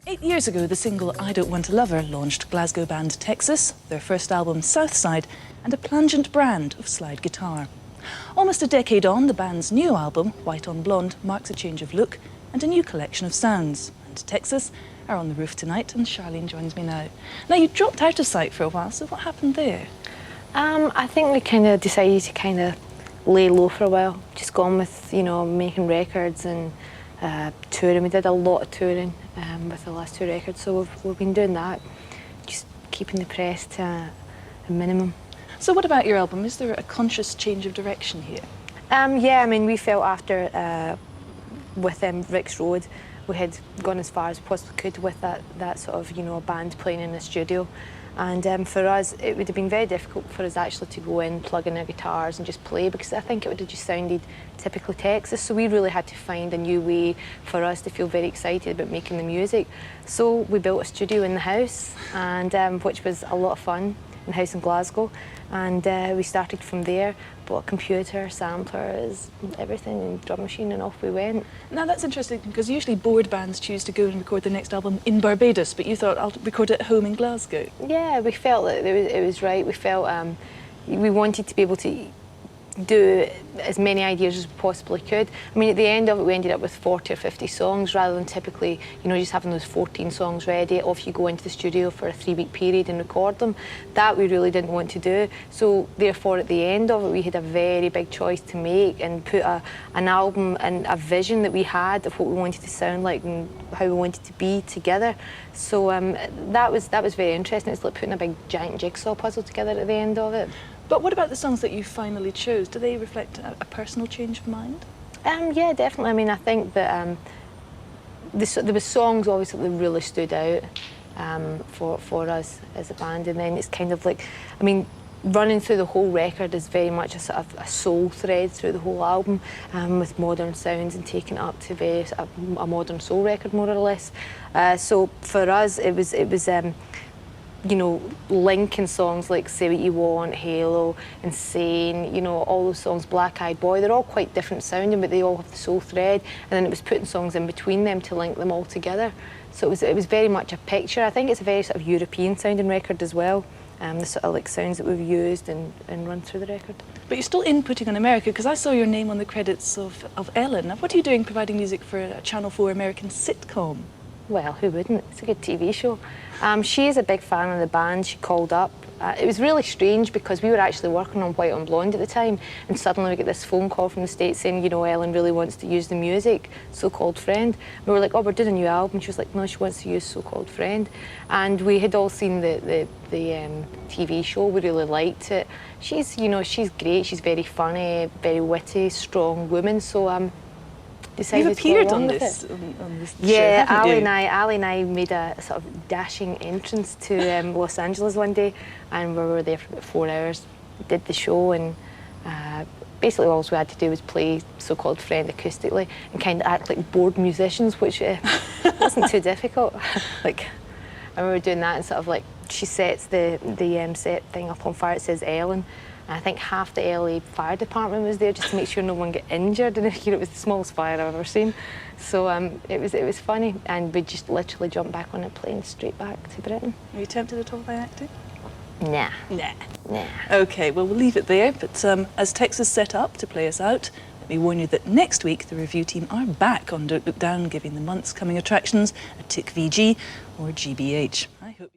8 years ago, the single I Don't Want a Lover launched Glasgow band Texas, their first album Southside, and a plangent brand of slide guitar. Almost a decade on, the band's new album, White on Blonde, marks a change of look and a new collection of sounds. And Texas are on the roof tonight, and Sharleen joins me now. Now, you dropped out of sight for a while, so what happened there? I think we kind of decided to kind of lay low for a while, just gone with, making records and touring. We did a lot of touring with the last two records, so we've been doing that, just keeping the press to a minimum. So what about your album? Is there a conscious change of direction here? Yeah, I mean, we felt after with Rick's Road, we had gone as far as we possibly could with that sort of, band playing in the studio. And for us, it would have been very difficult for us actually to go in, plug in our guitars and just play, because I think it would have just sounded typically Texas. So we really had to find a new way for us to feel very excited about making the music. So we built a studio in the house, and which was a lot of fun, in the house in Glasgow. And we started from there, bought a computer, samplers, everything, and drum machine, and off we went. Now that's interesting, because usually board bands choose to go and record the next album in Barbados, but you thought, I'll record it at home in Glasgow. Yeah, we felt that it was right. We felt we wanted to be able to do as many ideas as we possibly could. I mean, at the end of it, we ended up with 40 or 50 songs, rather than typically, just having those 14 songs ready. Off you go into the studio for a 3-week period and record them. That we really didn't want to do. So therefore, at the end of it, we had a very big choice to make and put an album and a vision that we had of what we wanted to sound like and how we wanted to be together. So that was very interesting. It's like putting a big giant jigsaw puzzle together at the end of it. But what about the songs that you finally chose? Do they reflect a personal change of mind? Yeah, definitely. I mean, I think that there were songs obviously that really stood out for us as a band, and then it's kind of like, I mean, running through the whole record is very much a sort of a soul thread through the whole album, with modern sounds and taking it up to a modern soul record, more or less. So for us, it was linking songs like Say What You Want, Halo, Insane, all those songs, Black Eyed Boy, they're all quite different sounding, but they all have the soul thread, and then it was putting songs in between them to link them all together. So it was very much a picture. I think it's a very sort of European sounding record as well, the sort of like sounds that we've used and run through the record. But you're still inputting on America, because I saw your name on the credits of Ellen. Now, what are you doing providing music for a Channel 4 American sitcom? Well, who wouldn't? It's a good TV show. She is a big fan of the band. She called up. It was really strange, because we were actually working on White on Blonde at the time, and suddenly we get this phone call from the States saying, Ellen really wants to use the music, So-Called Friend. We were like, oh, we're doing a new album. She was like, no, she wants to use So-Called Friend. And we had all seen the TV show. We really liked it. She's great. She's very funny, very witty, strong woman. So You've appeared on this yeah, show, Ali and I made a sort of dashing entrance to Los Angeles one day, and we were there for about 4 hours. We did the show, and basically all we had to do was play So-Called Friend acoustically and kind of act like bored musicians, which wasn't too difficult. Like, I remember doing that, and sort of like, she sets the set thing up on fire. It says Ellen. I think half the LA fire department was there just to make sure no one got injured, and it was the smallest fire I've ever seen. So it was funny, and we just literally jumped back on a plane straight back to Britain. Are you tempted at all by acting? Nah. Nah. OK, well, we'll leave it there, but as Texas set up to play us out, let me warn you that next week the review team are back on Don't Look Down, giving the month's coming attractions a tick VG or GBH. I hope